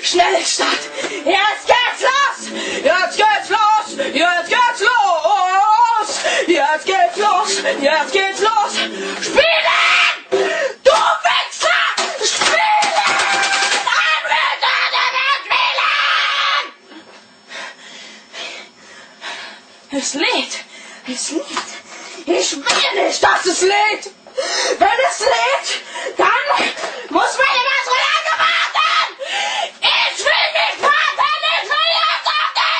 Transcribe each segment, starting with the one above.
Schnellstart! Jetzt geht's los! Jetzt geht's los! Jetzt geht's los! Jetzt geht's los! Jetzt geht's los! Spielen! Du Wichser! Spielen! Spielen! Es lädt! Es lädt! Ich will nicht, dass es lädt! Wenn es lädt, dann muss meine Maschine warten! Ich will nicht warten! Ich will jetzt auf den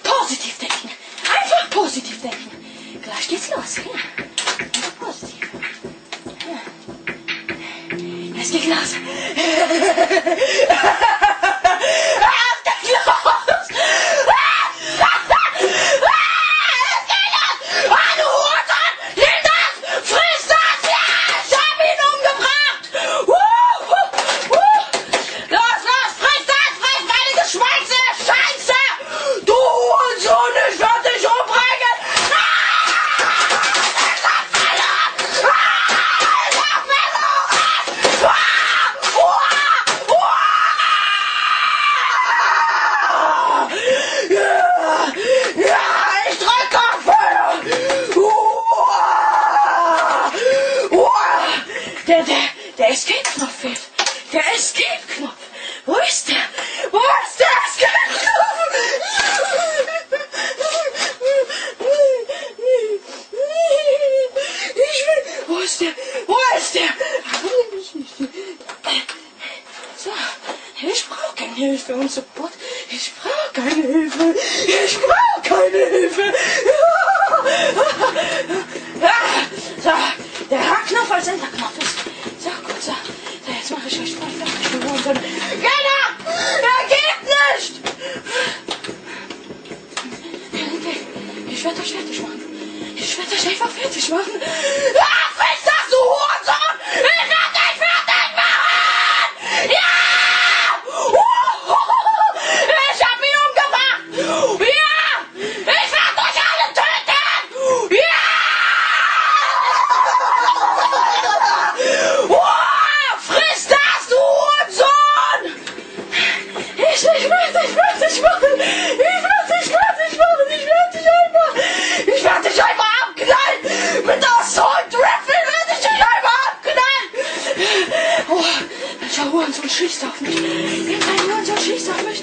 Positiv denken! Einfach positiv denken! Gleich geht's los! Ja. Einfach positiv. Ja. Es geht los! Der Escape-Knopf fehlt. Der Escape-Knopf. Wo ist der? Wo ist der Escape-Knopf? Wo ist der? Wo ist der? So, ich brauche keine Hilfe und Support. Ich brauche keine Hilfe. Ich brauche keine Hilfe. So, der H-Knopf als Enterknopf ist. So, gut, so. So, jetzt mache ich euch fertig geworden. Genau! Er geht nicht! Ich werde euch fertig machen. Ich werde euch einfach fertig machen. Ach, was ist das, du Hurensohn? Ich werde dich fertig machen! Ja! Ich hab ihn umgebracht! Ja! Ich werde euch alle töten! Ja! Friss das, du Hurensohn! Ich werde dich fertig machen! Ich werde dich einfach abknallen! Mit der Assault Rifle werde ich dich einfach abknallen! Oh, welcher Hurensohn schießt auf mich? Irgendein Hurensohn schießt auf mich!